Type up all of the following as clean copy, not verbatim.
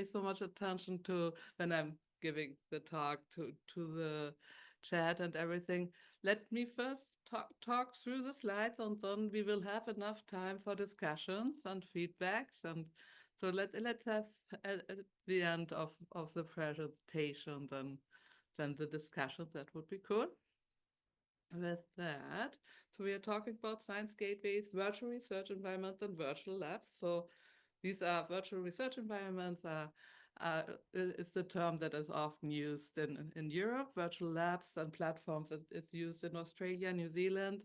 pay so much attention to when I'm giving the talk to the chat and everything. Let me first talk through the slides, and then we will have enough time for discussions and feedbacks. And so let's have at the end of the presentation then the discussion. That would be cool. With that, so we are talking about science gateways, virtual research environments, and virtual labs. So these are virtual research environments. Is the term that is often used in Europe. Virtual labs and platforms is used in Australia, New Zealand.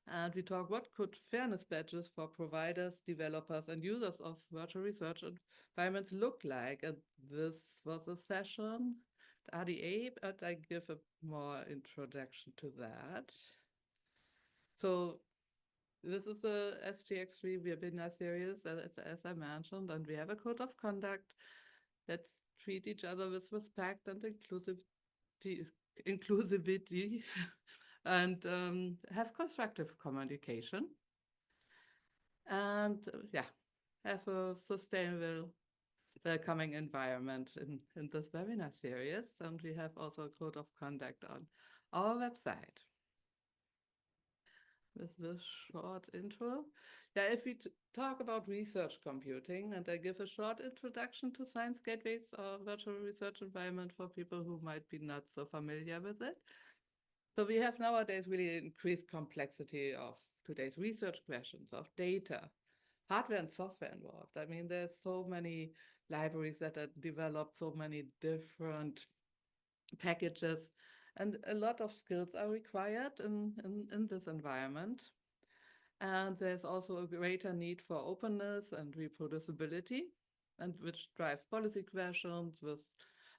And we talk what could fairness badges for providers, developers, and users of virtual research environments look like. And this was a session at RDA, but I give a more introduction to that. So this is the SGX3 Webinar series, as I mentioned, and we have a code of conduct. Let's treat each other with respect and inclusivity and have constructive communication. And yeah, have a sustainable, welcoming environment in this webinar series. And we have also a code of conduct on our website. With this short intro. Yeah, if we talk about research computing, and I give a short introduction to science gateways or virtual research environment for people who might be not so familiar with it. So we have nowadays really increased complexity of today's research questions, of data, hardware and software involved. I mean, there's so many libraries that are developed, so many different packages, and a lot of skills are required in this environment. And there's also a greater need for openness and reproducibility, and which drives policy questions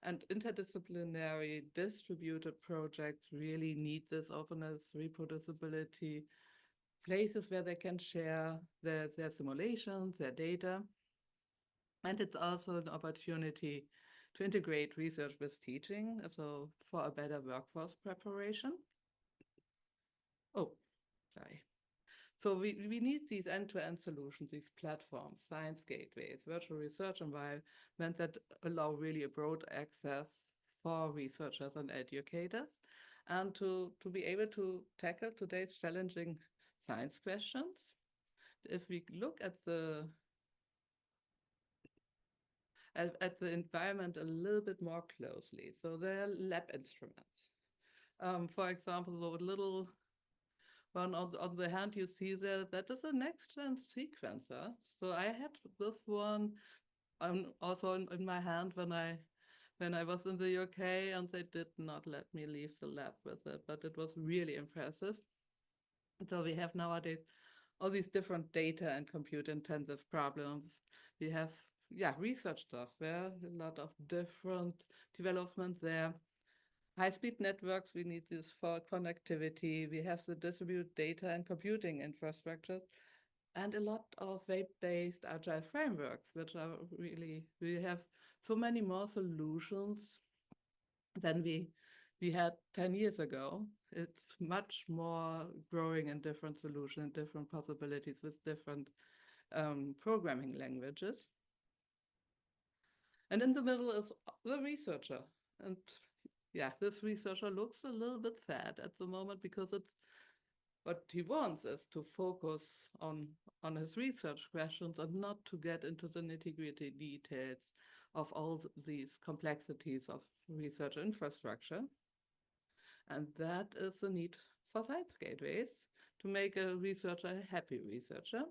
and interdisciplinary distributed projects really need this openness, reproducibility, places where they can share their simulations, their data. And it's also an opportunity to integrate research with teaching, so for a better workforce preparation. Oh, sorry. So we need these end-to-end solutions, these platforms, science gateways, virtual research environments that allow really a broad access for researchers and educators, and to be able to tackle today's challenging science questions. If we look at the environment a little bit more closely, so there are lab instruments. For example, the little one on the hand you see there, that is a next-gen sequencer. So I had this one also in my hand when I was in the UK, and they did not let me leave the lab with it, but it was really impressive. So we have nowadays all these different data and compute-intensive problems. We have research software, a lot of different development there. High-speed networks, we need this for connectivity. We have the distributed data and computing infrastructure, and a lot of web-based agile frameworks, which are really, we have so many more solutions than we had 10 years ago. It's much more growing in different solutions, different possibilities with different programming languages. And in the middle is the researcher. And yeah, this researcher looks a little bit sad at the moment, because it's what he wants is to focus on his research questions and not to get into the nitty-gritty details of all these complexities of research infrastructure. And that is the need for science gateways to make a researcher a happy researcher.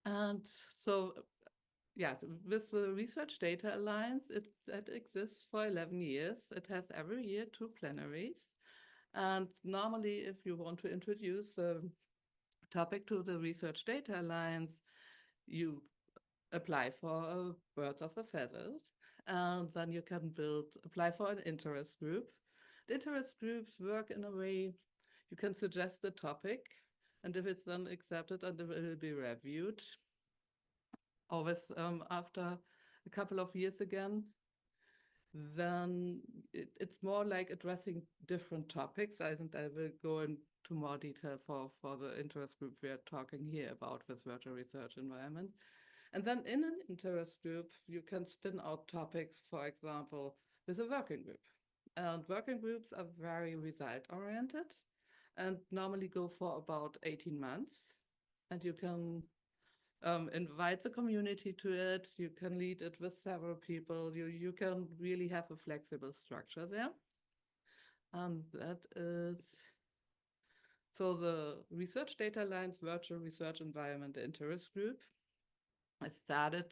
And so, yeah, with the Research Data Alliance, that exists for 11 years. It has every year 2 plenaries. And normally, if you want to introduce a topic to the Research Data Alliance, you apply for birds of a feathers, and then you can apply for an interest group. The interest groups work in a way you can suggest the topic, and if it's then accepted, and it will be reviewed, always after a couple of years again, then it's more like addressing different topics. I think I will go into more detail for the interest group we are talking here about with virtual research environment. And then in an interest group, you can spin out topics, for example, with a working group. And working groups are very result-oriented and normally go for about 18 months. And you can invite the community to it. You can lead it with several people. You can really have a flexible structure there. And that is, so the Research Data Alliance Virtual Research Environment Interest Group. I started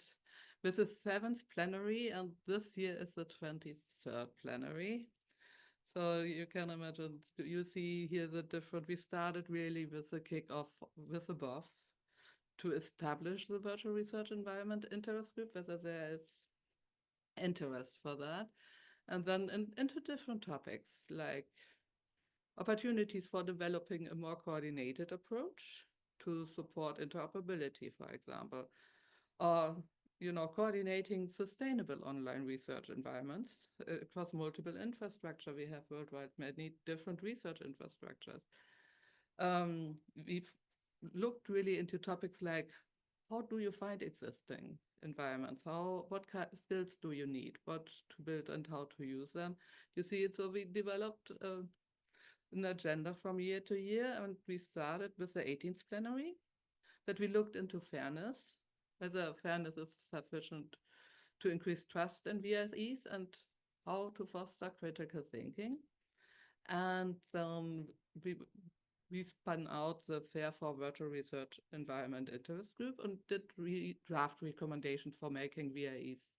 with the 7th plenary, and this year is the 23rd plenary. So you can imagine, you see here the different, we started really with the kickoff with above to establish the virtual research environment interest group, whether there is interest for that. And then into different topics like opportunities for developing a more coordinated approach to support interoperability, for example, or coordinating sustainable online research environments across multiple infrastructure. We have worldwide many different research infrastructures. We've looked really into topics like, how do you find existing environments? What kind of skills do you need? What to build and how to use them? You see it, so we developed an agenda from year to year, and we started with the 18th plenary that we looked into fairness, whether fairness is sufficient to increase trust in VREs and how to foster critical thinking. And then we spun out the FAIR for Virtual Research Environment Interest Group and did draft recommendations for making VREs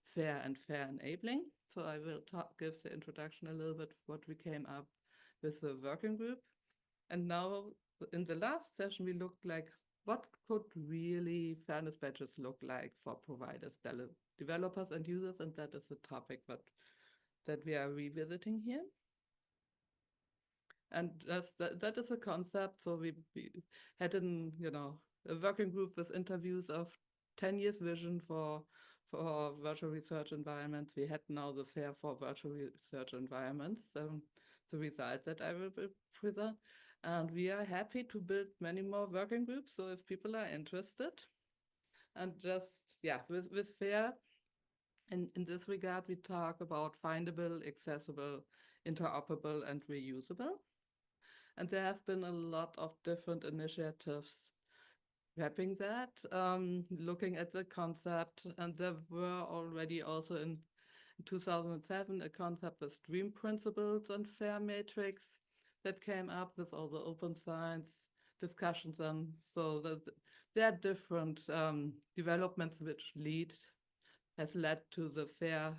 fair and fair enabling. So I will give the introduction a little bit what we came up with the working group. And now in the last session, we looked like what could really fairness badges look like for providers, developers and users, and that is the topic that we are revisiting here. And that is a concept. So we had a working group with interviews of 10 years vision for virtual research environments. We had now the FAIR for virtual research environments, the result that I will present. And we are happy to build many more working groups. So if people are interested, and just, with FAIR, in this regard, we talk about findable, accessible, interoperable, and reusable. And there have been a lot of different initiatives wrapping that, looking at the concept. And there were already also in 2007 a concept with stream principles and FAIR matrix that came up with all the open science discussions. And so there are different developments which has led to the FAIR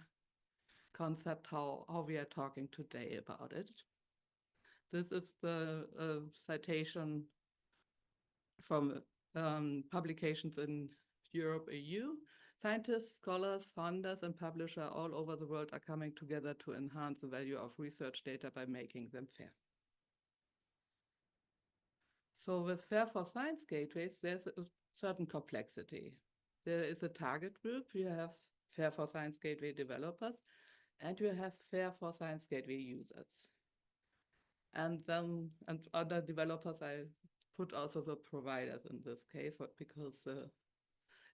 concept, how we are talking today about it. This is the citation from publications in Europe, EU. Scientists, scholars, funders, and publishers all over the world are coming together to enhance the value of research data by making them fair. So with FAIR for Science Gateways, there's a certain complexity. There is a target group. You have FAIR for Science Gateway developers, and you have FAIR for Science Gateway users. And then, and other developers, I put also the providers in this case, because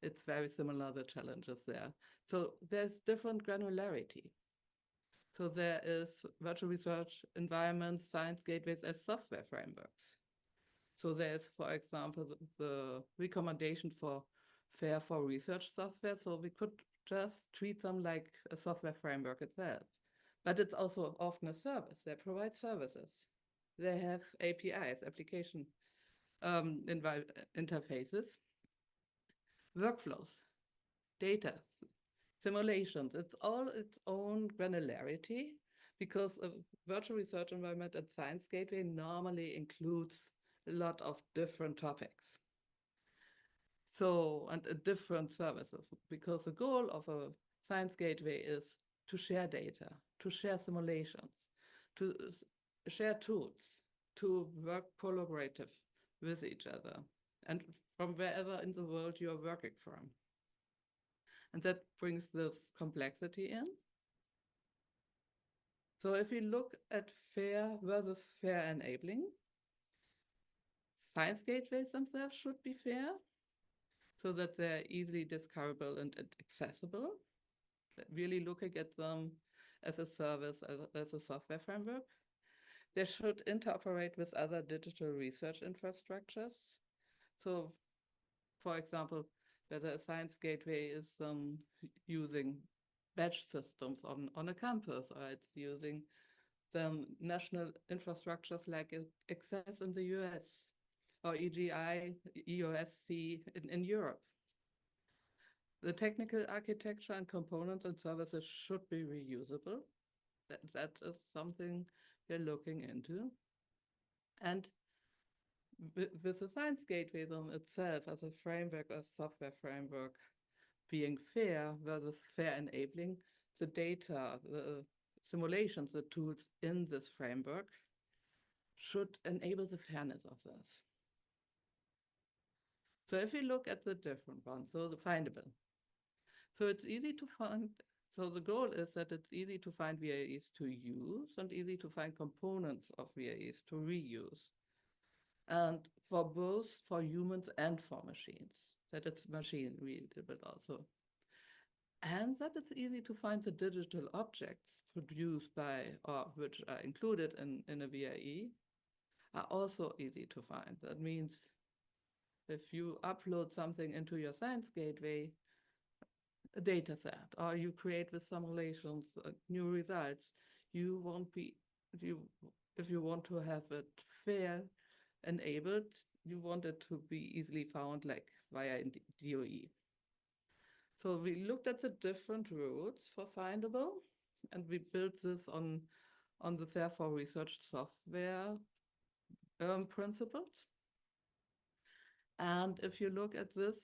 it's very similar, the challenges there. So there's different granularity. So there is virtual research environments, science gateways as software frameworks. So there's, for example, the recommendation for FAIR for research software. So we could just treat them like a software framework itself. But it's also often a service. They provide services. They have APIs, application interfaces, workflows, data, simulations. It's all its own granularity, because a virtual research environment at Science Gateway normally includes a lot of different topics. So, and different services, because the goal of a Science Gateway is to share data, to share simulations, to share tools, to work collaborative with each other, and from wherever in the world you are working from. And that brings this complexity in. So if we look at FAIR versus FAIR enabling, Science Gateways themselves should be fair. so that they're easily discoverable and accessible, really looking at them as a service, as a software framework. They should interoperate with other digital research infrastructures. So, for example, whether a science gateway is using batch systems on a campus, or it's using the national infrastructures like Access in the US, or EGI, EOSC in Europe. The technical architecture and components and services should be reusable. That is something we're looking into. And with the Science Gateway itself as a framework, a software framework, being fair versus fair enabling, the data, the simulations, the tools in this framework should enable the fairness of this. So if we look at the different ones, so the Findable. So it's easy to find, so the goal is that it's easy to find VREs to use and easy to find components of VREs to reuse. And for both for humans and for machines, that it's machine readable also. And that it's easy to find the digital objects produced by or which are included in a VRE are also easy to find. That means if you upload something into your Science Gateway, a data set, or you create with simulations new results, you won't be, if you want to have it fair enabled, you want it to be easily found like via DOE. So we looked at the different routes for Findable, and we built this on the FAIR for Research software principles. And if you look at this,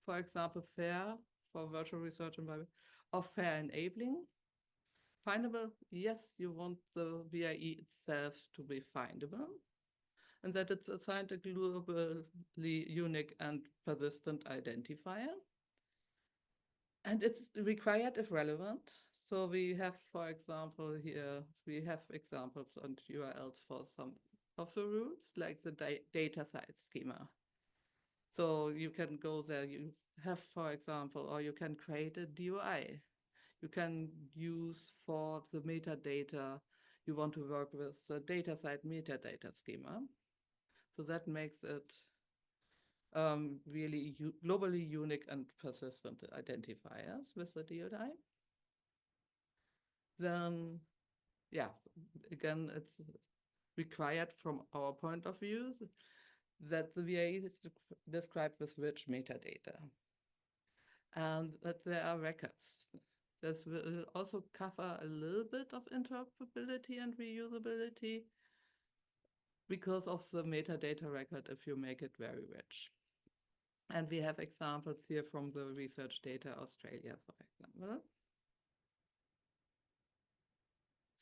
for example, FAIR for virtual research environment, or FAIR enabling, Findable, yes, you want the VRE itself to be findable, and that it's assigned a globally unique and persistent identifier. And it's required if relevant. So we have, for example, here, we have examples and URLs for some of the rules, like the data site schema. So you can go there, you have, for example, or you can create a DOI. You can use for the metadata, you want to work with the data site metadata schema. So that makes it really globally unique and persistent identifiers with the DOI. Then, yeah, again, it's required from our point of view that the VRE is described with rich metadata and that there are records. This will also cover a little bit of interoperability and reusability because of the metadata record if you make it very rich. And we have examples here from the Research Data Australia, for example.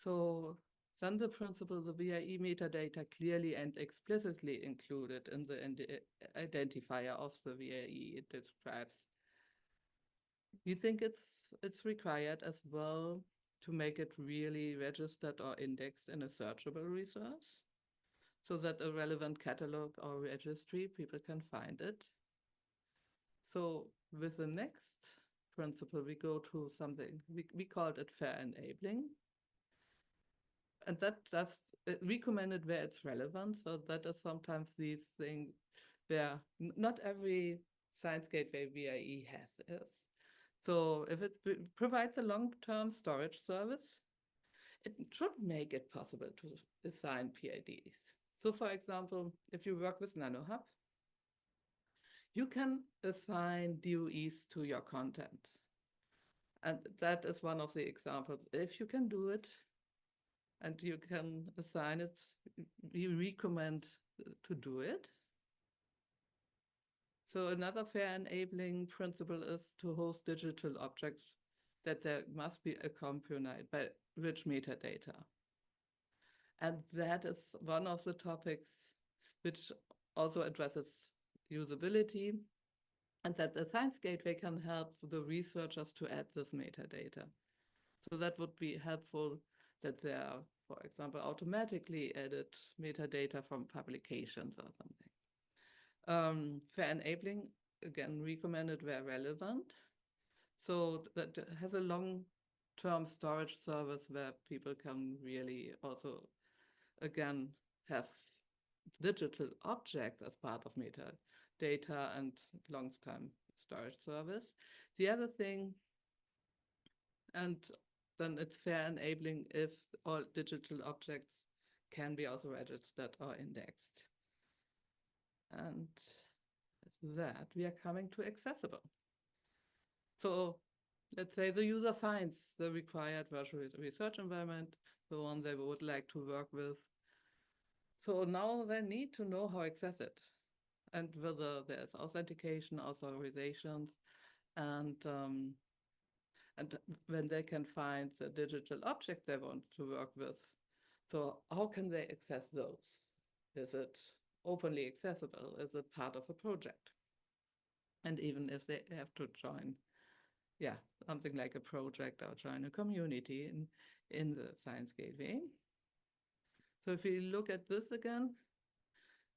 So then the principle, the VRE metadata clearly and explicitly included in the identifier of the VRE it describes. We think it's required as well to make it really registered or indexed in a searchable resource so that a relevant catalog or registry, people can find it. So with the next principle, we go to something, we called it fair enabling. And that just recommended where it's relevant. So that is sometimes these things where not every Science Gateway VRE has this. So if it provides a long-term storage service, it should make it possible to assign PIDs. So for example, if you work with NanoHub, you can assign DOEs to your content. And that is one of the examples. If you can do it and you can assign it, we recommend to do it. So another fair enabling principle is to host digital objects that there must be accompanied by rich metadata. And that is one of the topics which also addresses usability, and that the Science Gateway can help the researchers to add this metadata. So that would be helpful that there are, for example, automatically added metadata from publications or something. Fair enabling again, recommended where relevant. So that has a long-term storage service where people can really also, again, have digital objects as part of metadata and long-term storage service. The other thing, and then it's fair enabling if all digital objects can be also registered or indexed. And with that, we are coming to accessible. So let's say the user finds the required virtual research environment, the one they would like to work with. So now they need to know how to access it and whether there's authentication, authorizations, and when they can find the digital object they want to work with. So how can they access those? Is it openly accessible? Is it part of a project? And even if they have to join, yeah, something like a project or join a community in the Science Gateway. So if we look at this again,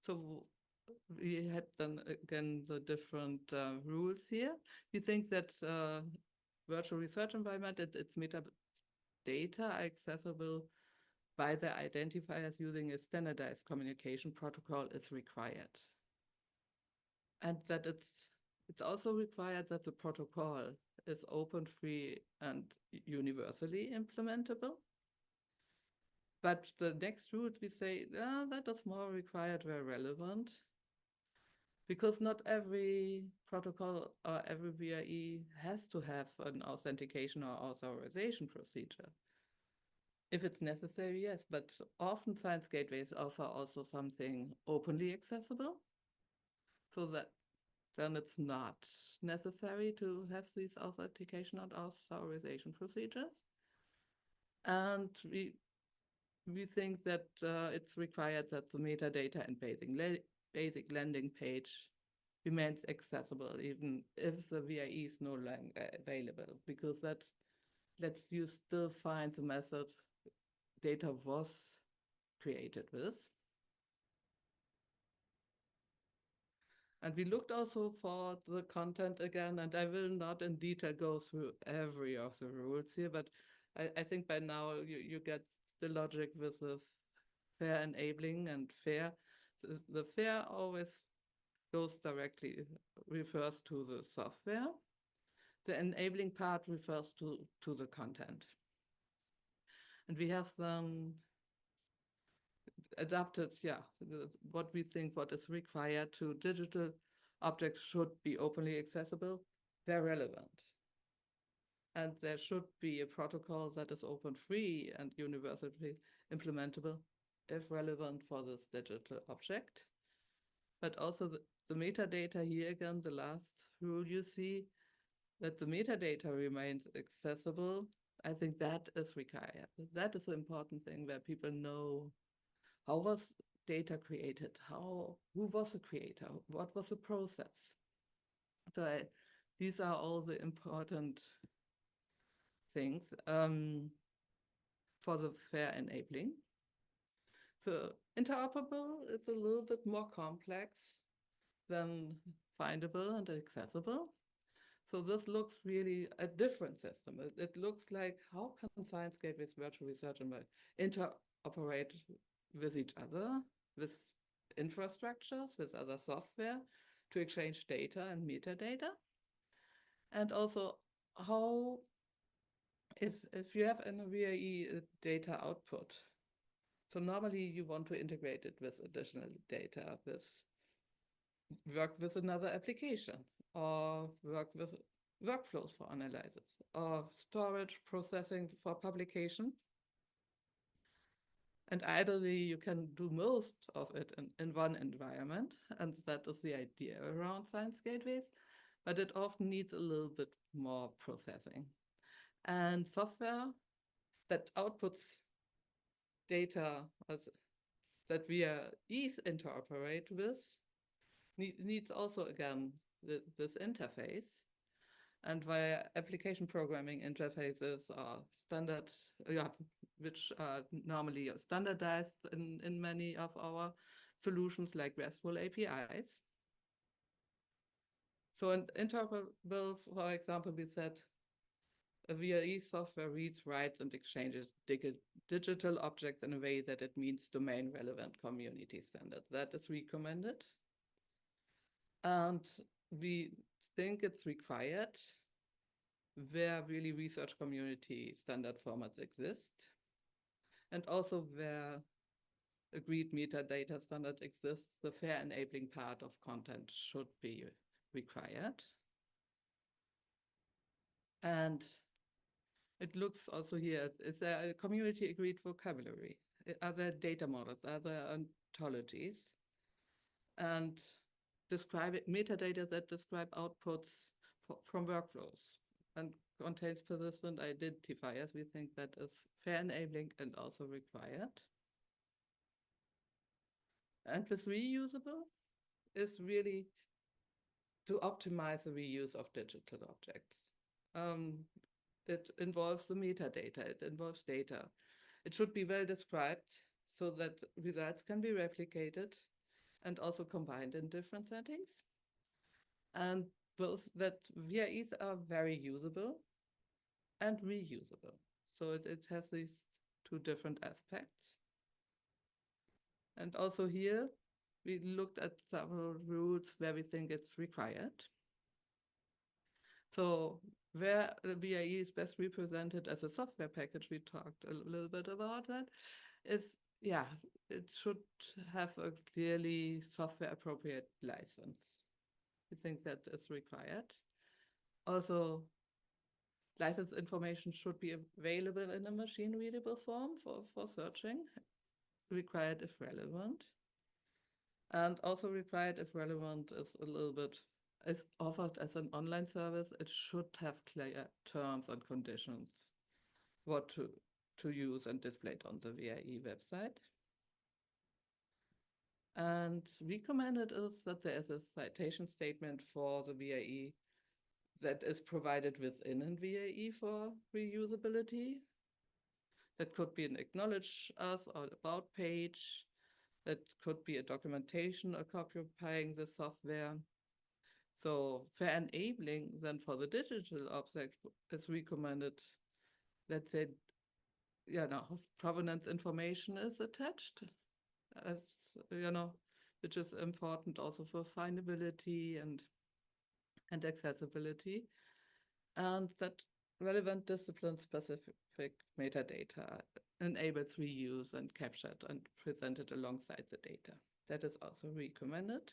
so we had then again the different rules here. We think that virtual research environment, its metadata are accessible by the identifiers using a standardized communication protocol is required. And that it's also required that the protocol is open, free, and universally implementable. But the next rules we say, that is more required where relevant, because not every protocol or every VRE has to have an authentication or authorization procedure. If it's necessary, yes, but often science gateways offer also something openly accessible, so that then it's not necessary to have these authentication and authorization procedures. And we think that it's required that the metadata and basic landing page remains accessible, even if the VRE is no longer available, because that lets you still find the method data was created with. And we looked also for the content again, and I will not in detail go through every of the rules here, but I think by now you get the logic with the fair enabling and fair. The fair always goes directly, refers to the software. The enabling part refers to the content. And we have them adapted, what we think what is required to digital objects should be openly accessible, they're relevant. And there should be a protocol that is open, free, and universally implementable if relevant for this digital object. But also the metadata here again, the last rule you see, that the metadata remains accessible. I think that is required. That is the important thing where people know how was data created, who was the creator, what was the process. So these are all the important things for the fair enabling. So interoperable is a little bit more complex than findable and accessible. So this looks really a different system. It looks like how can science gateways, virtual research environment interoperate with each other, with infrastructures, with other software to exchange data and metadata. And also how, if you have in a VRE data output, so normally you want to integrate it with additional data, work with another application, or work with workflows for analysis, or storage processing for publication. And ideally, you can do most of it in one environment, and that is the idea around science gateways, but it often needs a little bit more processing. And software that outputs data that VREs interoperate with needs also, again, this interface. And via application programming interfaces are standard, which are normally standardized in many of our solutions like RESTful APIs. So in Interoperable, for example, we said a VRE software reads, writes, and exchanges digital objects in a way that it meets domain-relevant community standards. That is recommended. And we think it's required where really research community standard formats exist, and also where agreed metadata standard exists, the fair enabling part of content should be required. And it looks also here, is there a community agreed vocabulary? Are there data models? Are there ontologies? And metadata that describe outputs from workflows and contains persistent identifiers. We think that is fair enabling and also required. And with reusable is really to optimize the reuse of digital objects. It involves the metadata, it involves data. It should be well described so that results can be replicated and also combined in different settings. And both that VREs are very usable and reusable. So it has these two different aspects. And also here, we looked at several rules where we think it's required. So where the VRE is best represented as a software package, we talked a little bit about that, is, yeah, it should have a clearly software appropriate license. We think that is required. Also, license information should be available in a machine readable form for searching, required if relevant. And also required if relevant is a little bit, is offered as an online service, it should have clear terms and conditions, what to use and displayed on the VRE website. And recommended is that there is a citation statement for the VRE that is provided within a VRE for reusability. That could be an acknowledge us or about page. That could be a documentation occupying the software. So fair enabling then for the digital object is recommended. Let's say, provenance information is attached, as which is important also for findability and accessibility, and that relevant discipline-specific metadata enables reuse and captured and presented alongside the data. That is also recommended.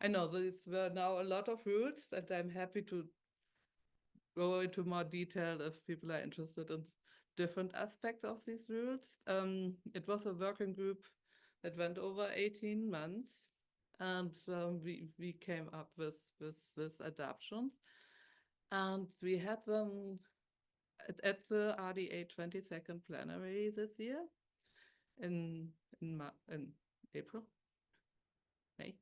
I know these were now a lot of rules, and I'm happy to go into more detail if people are interested in different aspects of these rules. It was a working group that went over 18 months, and we came up with this adoption. And we had them at the RDA 22nd plenary this year in April, May.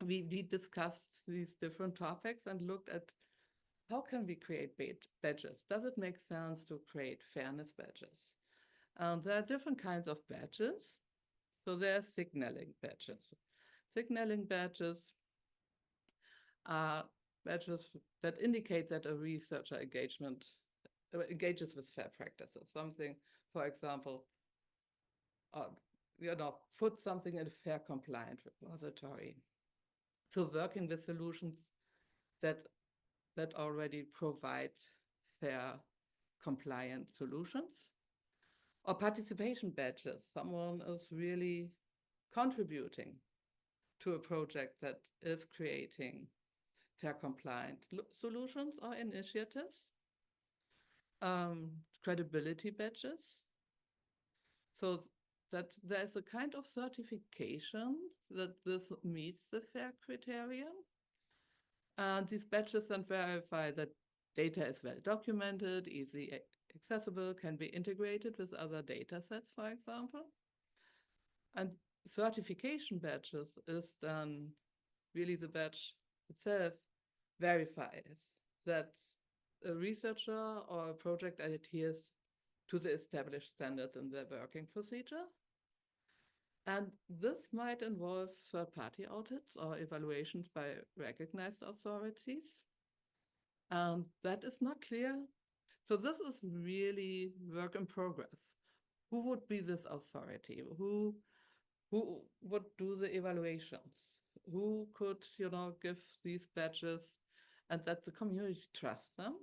We discussed these different topics and looked at how can we create badges? Does it make sense to create fairness badges? There are different kinds of badges. So there are signaling badges. Signaling badges are badges that indicate that a researcher engages with fair practices. Something, for example, put something in a fair compliant repository. So working with solutions that already provide fair compliant solutions. Or participation badges. Someone is really contributing to a project that is creating fair compliant solutions or initiatives. Credibility badges. So that there's a kind of certification that this meets the FAIR criterion. And these badges then verify that data is well documented, easily accessible, can be integrated with other data sets, for example. And certification badges is then really the badge itself verifies that a researcher or a project adheres to the established standards in their working procedure. And this might involve third-party audits or evaluations by recognized authorities. And that is not clear. So this is really work in progress. Who would be this authority? Who would do the evaluations? Who could, give these badges and that the community trusts them?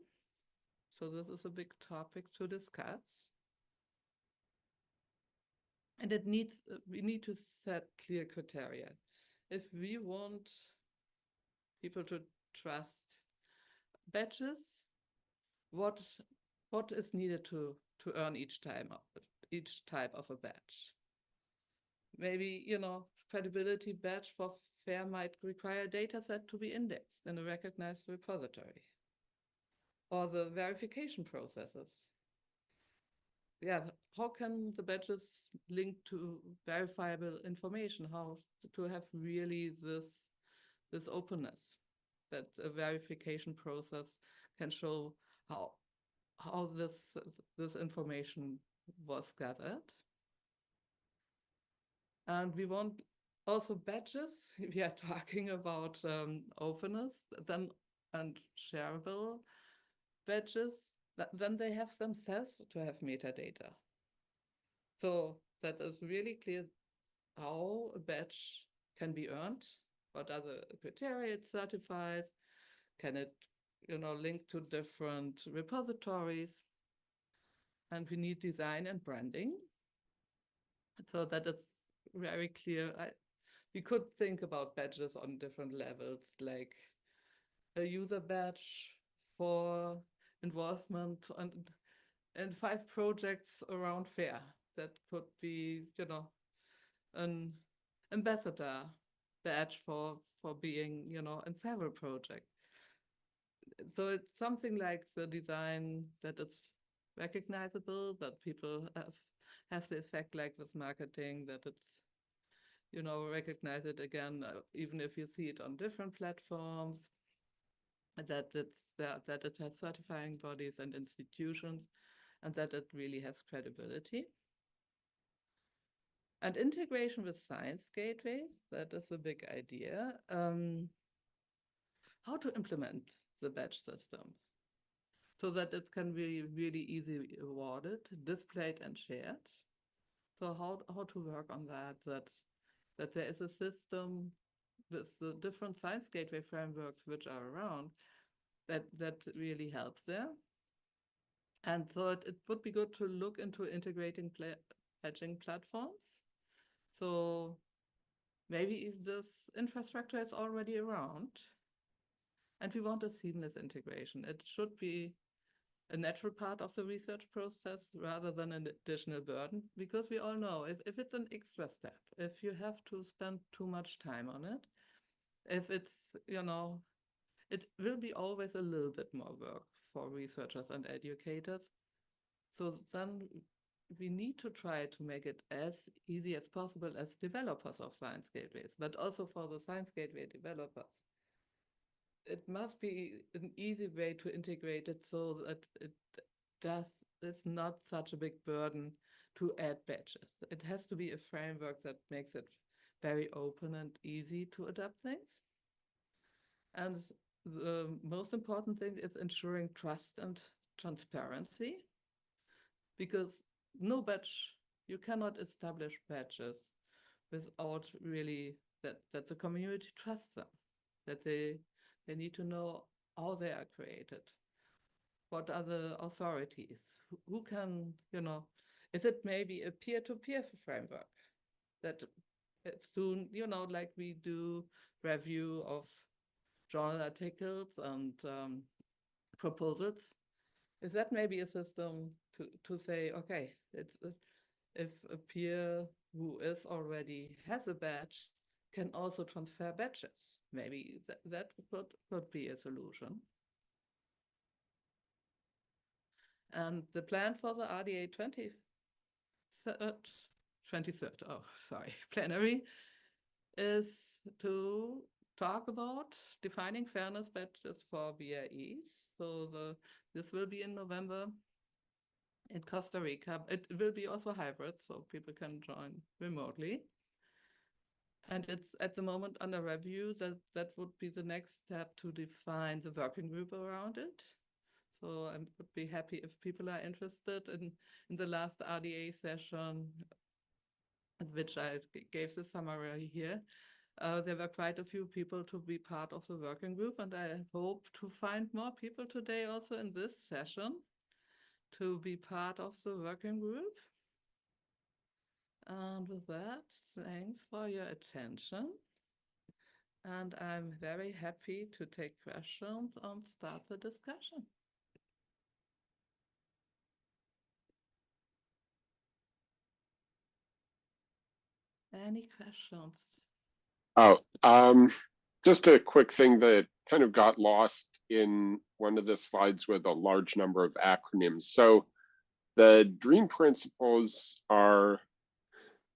So this is a big topic to discuss. And we need to set clear criteria. If we want people to trust badges, what is needed to earn each type of a badge? Maybe, credibility badge for FAIR might require a data set to be indexed in a recognized repository. Or the verification processes. Yeah, how can the badges link to verifiable information? How to have really this openness that a verification process can show how this information was gathered. And we want also badges. We are talking about openness and shareable badges. Then they have themselves to have metadata. So that is really clear how a badge can be earned, what are the criteria it certifies, can it link to different repositories, and we need design and branding. So that it's very clear. We could think about badges on different levels, like a user badge for involvement and 5 projects around FAIR. That could be, an ambassador badge for being, in several projects. So it's something like the design that it's recognizable, that people have the effect like with marketing, that it's, recognize it again, even if you see it on different platforms, that it has certifying bodies and institutions, and that it really has credibility. And integration with science gateways, that is a big idea. How to implement the badge system so that it can be really easily awarded, displayed, and shared. So how to work on that there is a system with the different science gateway frameworks which are around that really helps there. And so it would be good to look into integrating badging platforms. So maybe if this infrastructure is already around and we want a seamless integration, it should be a natural part of the research process rather than an additional burden, because we all know if it's an extra step, if you have to spend too much time on it, if it's, it will be always a little bit more work for researchers and educators. So then we need to try to make it as easy as possible as developers of science gateways, but also for the science gateway developers. It must be an easy way to integrate it so that it's not such a big burden to add badges. It has to be a framework that makes it very open and easy to adapt things. And the most important thing is ensuring trust and transparency, because no badge, you cannot establish badges without really that the community trusts them, that they need to know how they are created. What are the authorities? Who can, is it maybe a peer-to-peer framework that it's soon, like we do review of journal articles and proposals? Is that maybe a system to say, okay, it's if a peer who has a badge can also transfer badges? Maybe that could be a solution. And the plan for the RDA 23rd, plenary is to talk about defining fairness badges for VREs. So this will be in November in Costa Rica. It will be also hybrid, so people can join remotely. And it's at the moment under review. That would be the next step to define the working group around it. So I would be happy if people are interested. In the last RDA session, which I gave the summary here, there were quite a few people to be part of the working group, and I hope to find more people today also in this session to be part of the working group. And with that, thanks for your attention. And I'm very happy to take questions and start the discussion. Any questions? Oh, just a quick thing that kind of got lost in one of the slides with a large number of acronyms. So the DREAM principles are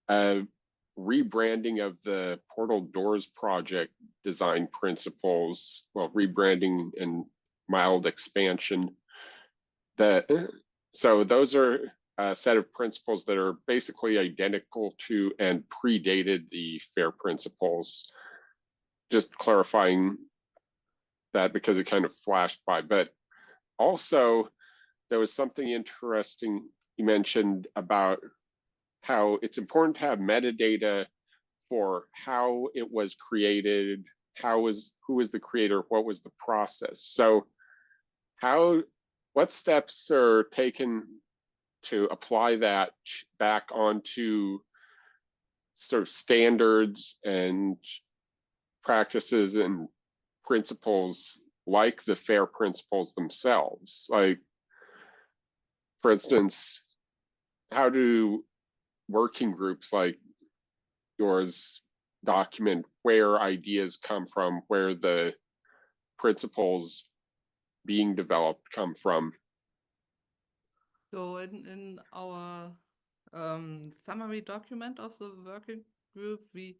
a rebranding of the Portal Doors project design principles, well, rebranding and mild expansion. So those are a set of principles that are basically identical to and predated the FAIR principles. Just clarifying that because it kind of flashed by. But also, there was something interesting you mentioned about how it's important to have metadata for how it was created, who was the creator, what was the process. So what steps are taken to apply that back onto sort of standards and practices and principles like the FAIR principles themselves? Like, for instance, how do working groups like yours document where ideas come from, where the principles being developed come from? So in our summary document of the working group, we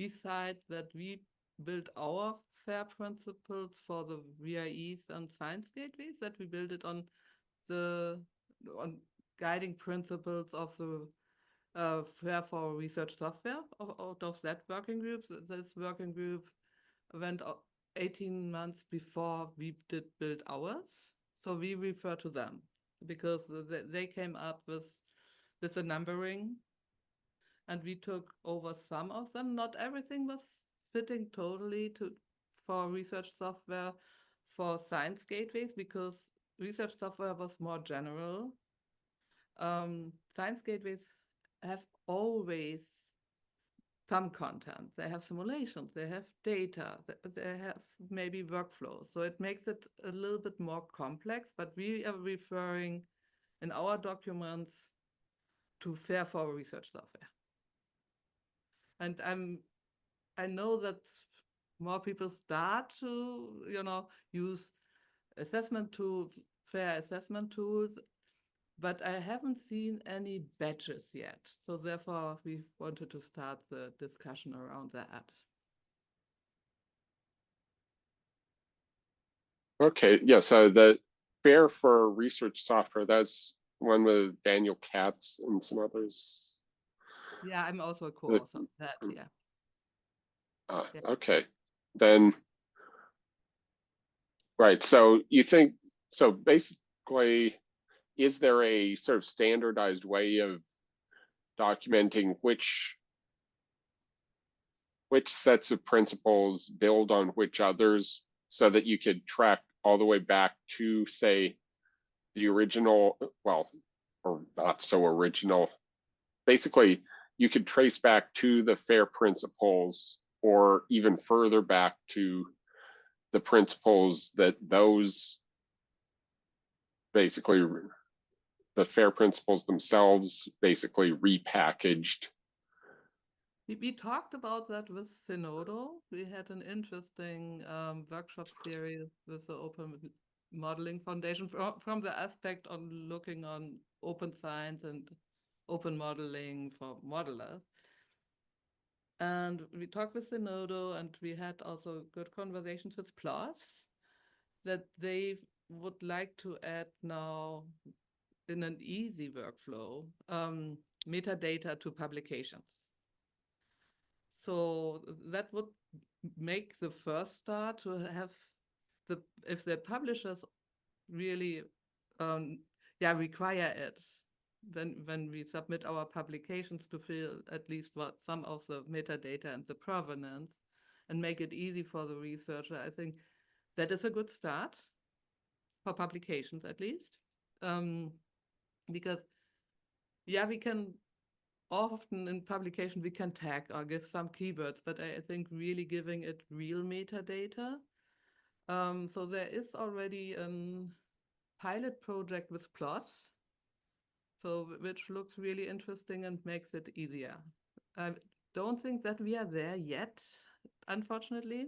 cite that we built our FAIR principles for the VREs and science gateways, that we built it on guiding principles of the FAIR for research software out of that working group. This working group went 18 months before we did build ours. So we refer to them because they came up with a numbering, and we took over some of them. Not everything was fitting totally for research software for science gateways, because research software was more general. Science gateways have always some content. They have simulations, they have data, they have maybe workflows. So it makes it a little bit more complex, but we are referring in our documents to FAIR for research software. And I know that more people start to, use assessment tools, FAIR assessment tools, but I haven't seen any badges yet. So therefore, we wanted to start the discussion around that. Okay, yeah, so the FAIR for research software, that's one with Daniel Katz and some others. Yeah, I'm also a co-author of that, yeah. Yeah. Okay, then, right, so you think, so basically, is there a sort of standardized way of documenting which sets of principles build on which others, so that you could track all the way back to, say, the original, well, or not so original. Basically, you could trace back to the FAIR principles, or even further back to the principles that those, basically, the FAIR principles themselves basically repackaged. We talked about that with Synodo. We had an interesting workshop series with the Open Modeling Foundation from the aspect on looking on open science and open modeling for modelers. And we talked with Synodo, and we had also good conversations with PLOS that they would like to add now in an easy workflow metadata to publications. So that would make the first start to have if the publishers really require it when we submit our publications to fill at least some of the metadata and the provenance and make it easy for the researcher. I think that is a good start for publications at least, because we can often in publication we can tag or give some keywords, but I think really giving it real metadata. So there is already a pilot project with plots, so which looks really interesting and makes it easier. I don't think that we are there yet, unfortunately.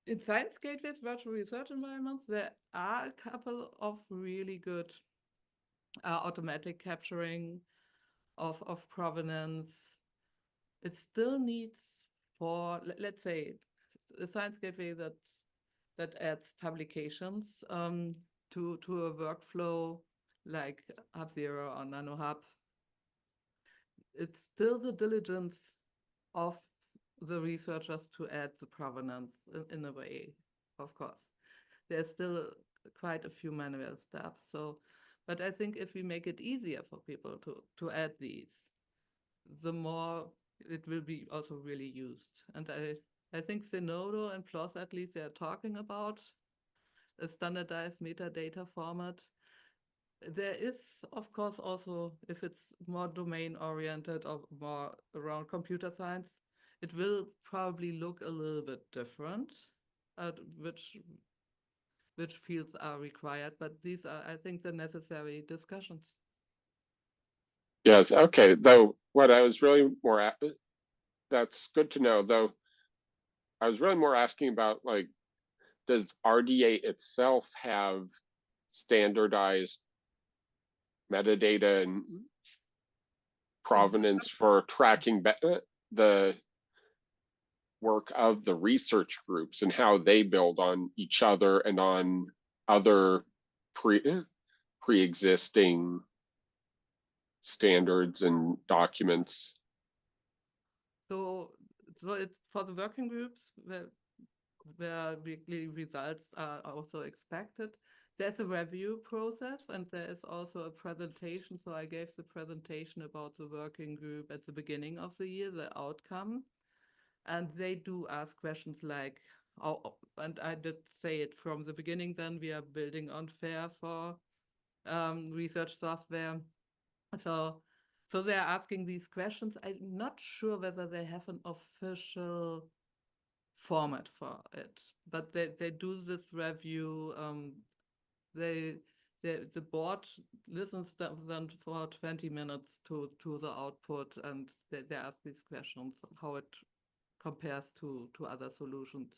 In Science Gateway's virtual research environments, there are a couple of really good automatic capturing of provenance. It still needs for, let's say, a Science Gateway that adds publications to a workflow like HubZero or NanoHub. It's still the diligence of the researchers to add the provenance in a way, of course. There's still quite a few manual steps. So, but I think if we make it easier for people to add these, the more it will be also really used. And I think Zenodo and PLOS, at least, they're talking about a standardized metadata format. There is, of course, also, if it's more domain-oriented or more around computer science, it will probably look a little bit different, which fields are required, but these are, I think, the necessary discussions. Yes, okay, though what I was really more that's good to know, though I was really more asking about, like, does RDA itself have standardized metadata and provenance for tracking the work of the research groups and how they build on each other and on other pre-existing standards and documents? So it's for the working groups where weekly results are also expected. There's a review process and there is also a presentation. So I gave the presentation about the working group at the beginning of the year, the outcome. And they do ask questions like, and I did say it from the beginning, then we are building on FAIR for research software. So they're asking these questions. I'm not sure whether they have an official format for it, but they do this review. The board listens them for 20 minutes to the output, and they ask these questions, how it compares to other solutions.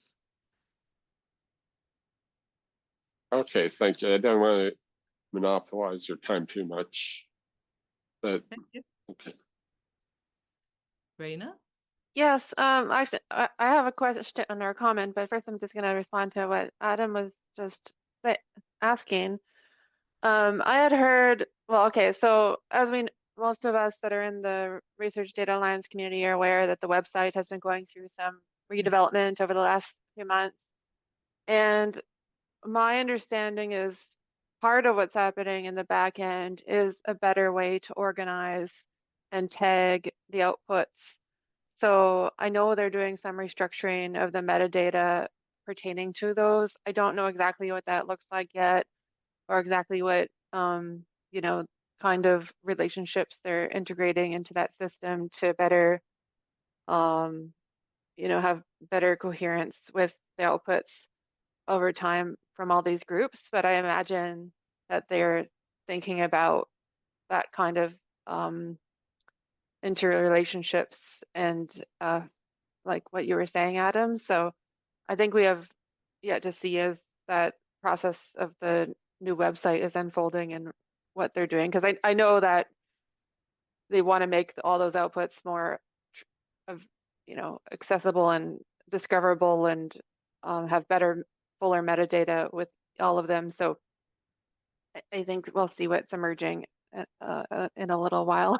Okay, thank you. I don't want to monopolize your time too much, but okay. Raina? Yes, I have a question or a comment, but first I'm just going to respond to what Adam was just asking. I had heard, well, okay, so as most of us that are in the Research Data Alliance community are aware that the website has been going through some redevelopment over the last few months. And my understanding is part of what's happening in the back end is a better way to organize and tag the outputs. So I know they're doing some restructuring of the metadata pertaining to those. I don't know exactly what that looks like yet, or exactly what kind of relationships they're integrating into that system to better have better coherence with the outputs over time from all these groups. But I imagine that they're thinking about that kind of interrelationships and like what you were saying, Adam. So I think we have yet to see as that process of the new website is unfolding and what they're doing, because I know that they want to make all those outputs more accessible and discoverable and have better, fuller metadata with all of them. So I think we'll see what's emerging in a little while,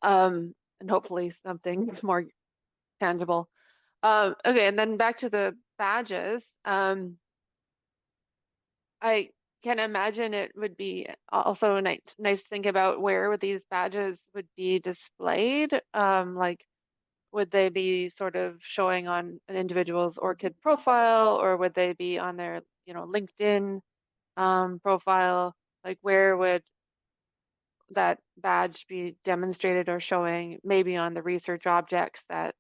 and hopefully something more tangible. Okay, and then back to the badges. I can imagine it would be also nice to think about where these badges would be displayed. Like, would they be sort of showing on an individual's ORCID profile, or would they be on their, LinkedIn profile? Like, where would that badge be demonstrated or showing? Maybe on the research objects that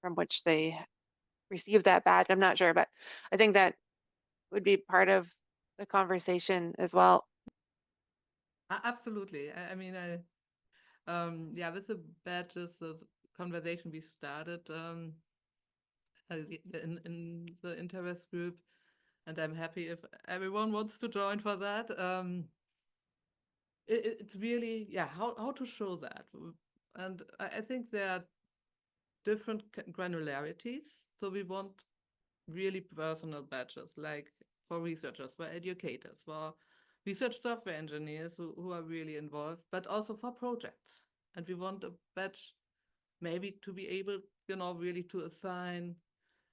from which they receive that badge. I'm not sure, but I think that would be part of the conversation as well. Absolutely. I mean, yeah, with the badges, the conversation we started in the interest group, and I'm happy if everyone wants to join for that. It's really, yeah, how to show that. And I think there are different granularities. So we want really personal badges, like for researchers, for educators, for research software engineers who are really involved, but also for projects. And we want a badge maybe to be able, really to assign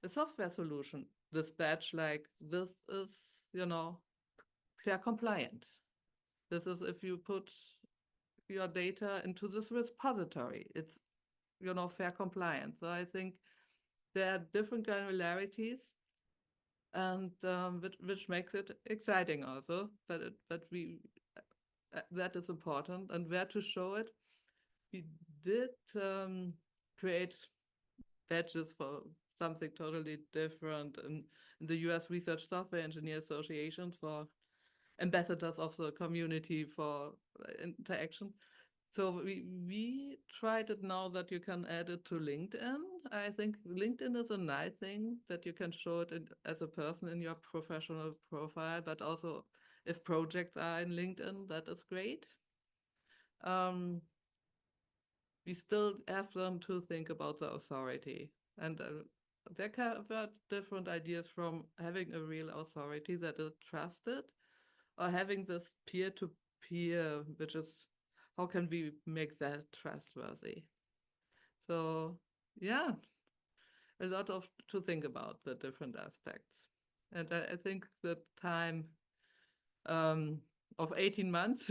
a software solution. This badge, like this is, fair compliant. This is if you put your data into this repository, it's, fair compliant. So I think there are different granularities, and which makes it exciting also. But that is important, and where to show it. We did create badges for something totally different in the US Research Software Engineer Association for ambassadors of the community for interaction. So we tried it now that you can add it to LinkedIn. I think LinkedIn is a nice thing that you can show it as a person in your professional profile, but also if projects are in LinkedIn, that is great. We still have them to think about the authority. And there are different ideas from having a real authority that is trusted, or having this peer-to-peer, which is, how can we make that trustworthy? So yeah, a lot to think about the different aspects. And I think the time of 18 months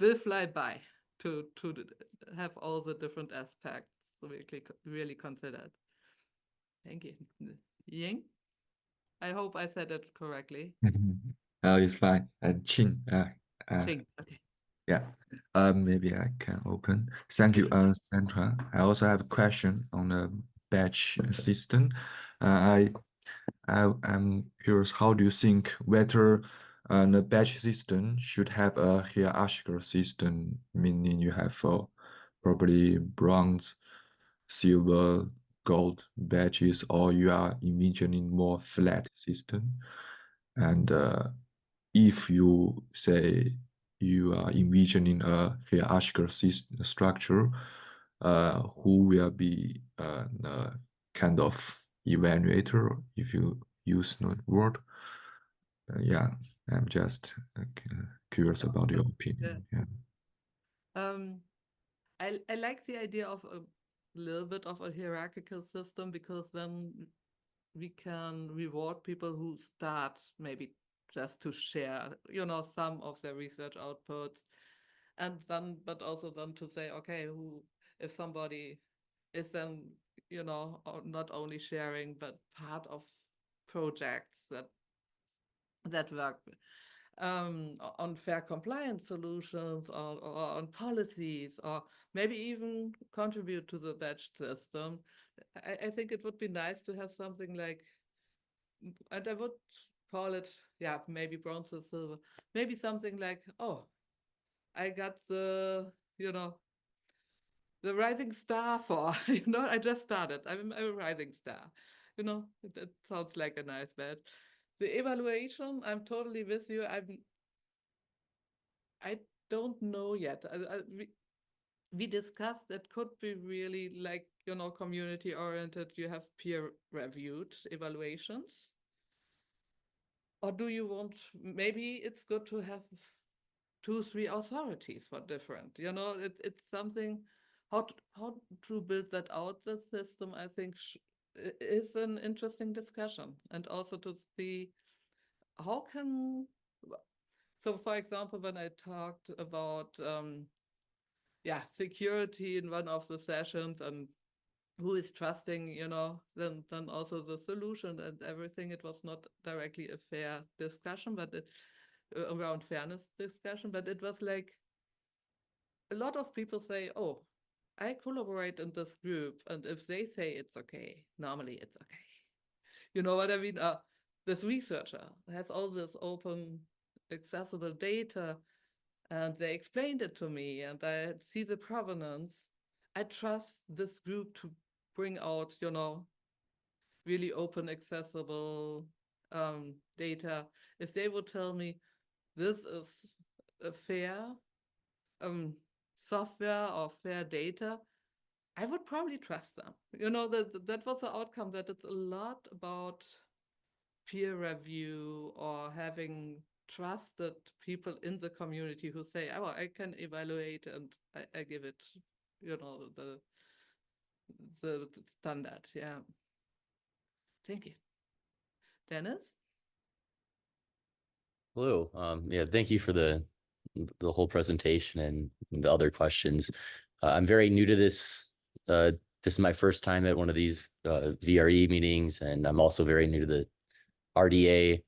will fly by to have all the different aspects really considered. Thank you. Ying? I hope I said it correctly. It's fine. Chin. Ching, okay. Yeah. Maybe I can open. Thank you, Sandra. I also have a question on the batch system. I'm curious, how do you think whether the batch system should have a hierarchical system, meaning you have probably bronze, silver, gold badges, or you are envisioning more flat system? And if you say you are envisioning a hierarchical structure, who will be the kind of evaluator, if you use the word? Yeah, I'm just curious about your opinion. Yeah. I like the idea of a little bit of a hierarchical system, because then we can reward people who start maybe just to share, some of their research outputs, and then, but also then to say, okay, if somebody is then, not only sharing, but part of projects that work on fair compliance solutions, or on policies, or maybe even contribute to the badge system. I think it would be nice to have something like, and I would call it, yeah, maybe bronze or silver, maybe something like, oh, I got the rising star for, I just started. I'm a rising star. That sounds like a nice badge. The evaluation, I'm totally with you. I don't know yet. We discussed that could be really like, community oriented. You have peer reviewed evaluations. Or do you want, maybe it's good to have 2-3 authorities for different, it's something, how to build that out, the system, I think is an interesting discussion. And also to see how can, so for example, when I talked about, security in one of the sessions and who is trusting, then also the solution and everything, it was not directly a fair discussion, but around fairness discussion, but it was like, a lot of people say, oh, I collaborate in this group, and if they say it's okay, normally it's okay. You know what I mean? This researcher has all this open, accessible data, and they explained it to me, and I see the provenance. I trust this group to bring out, really open, accessible data. If they would tell me this is a fair software or fair data, I would probably trust them. That was the outcome, that it's a lot about peer review or having trusted people in the community who say, oh, I can evaluate and I give it, the standard. Yeah. Thank you. Dennis? Hello. Yeah, thank you for the whole presentation and the other questions. I'm very new to this. This is my first time at one of these VRE meetings, and I'm also very new to the RDA.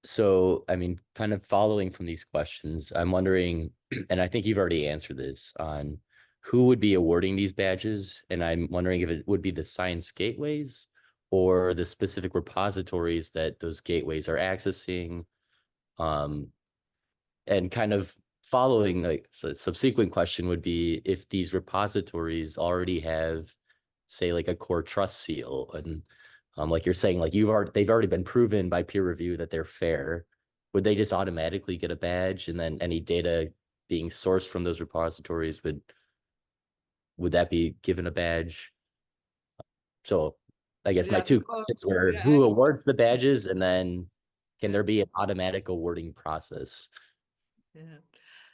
So, I mean, kind of following from these questions, I'm wondering, and I think you've already answered this, on who would be awarding these badges. And I'm wondering if it would be the science gateways or the specific repositories that those gateways are accessing. And kind of following, like, so subsequent question would be if these repositories already have, say, like a core trust seal, and like you're saying, like they've already been proven by peer review that they're fair, would they just automatically get a badge, and then any data being sourced from those repositories would that be given a badge? So I guess my two questions were, who awards the badges, and then can there be an automatic awarding process? Yeah.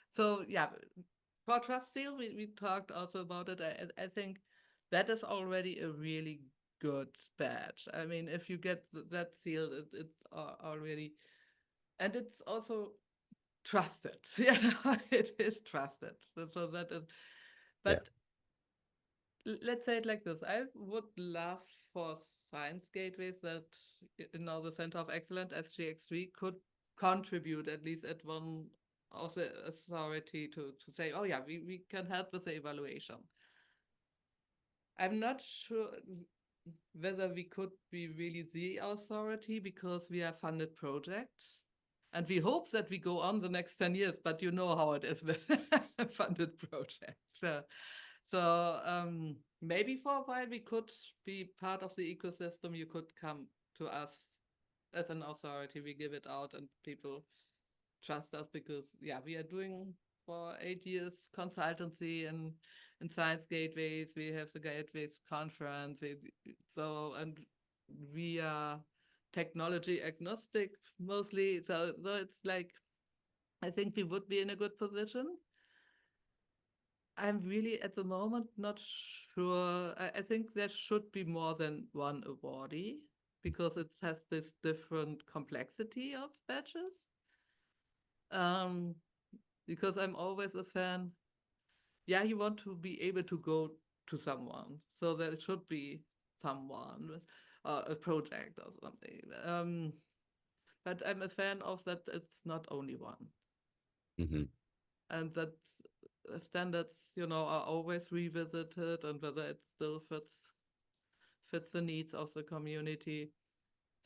So yeah, for trust seal, we talked also about it. I think that is already a really good badge. I mean, if you get that seal, it's already, and it's also trusted. It is trusted. So that is, but let's say it like this. I would love for science gateways that, the Center of Excellence, SGX3, could contribute at least at one of the authority to say, oh yeah, we can help with the evaluation. I'm not sure whether we could be really the authority, because we are funded project. And we hope that we go on the next 10 years, but you know how it is with funded projects. So maybe for a while we could be part of the ecosystem. You could come to us as an authority. We give it out and people trust us because, we are doing for 8 years consultancy in science gateways. We have the Gateways Conference. And we are technology agnostic mostly. So it's like, I think we would be in a good position. I'm really at the moment not sure. I think there should be more than one awardee, because it has this different complexity of badges. Because I'm always a fan. Yeah, you want to be able to go to someone, so there should be someone, a project or something. But I'm a fan of that it's not only one. Mm-hmm. And that standards, are always revisited, and whether it still fits the needs of the community.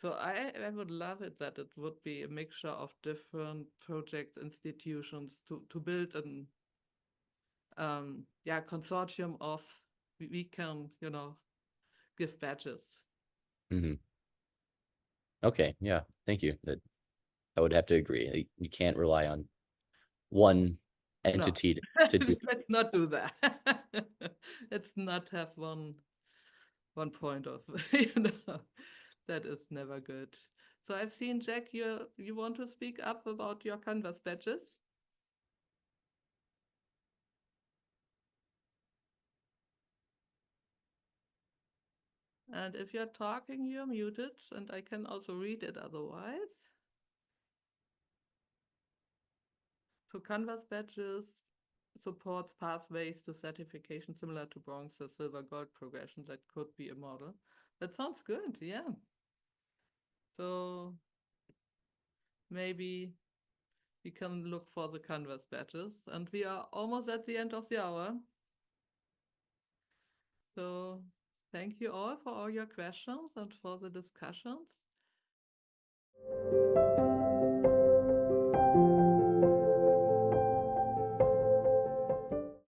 So I would love it that it would be a mixture of different project institutions to build an consortium of we can, give badges. Mm-hmm. Okay, yeah, thank you. That I would have to agree. You can't rely on one entity to do. Let's not do that. Let's not have one point of, that is never good. So I've seen, Jack, you want to speak up about your Canvas badges? And if you're talking, you're muted, and I can also read it otherwise. So Canvas badges supports pathways to certification similar to bronze, silver, gold progression. That could be a model. That sounds good, yeah. So maybe we can look for the Canvas badges, and we are almost at the end of the hour. So thank you all for all your questions and for the discussions.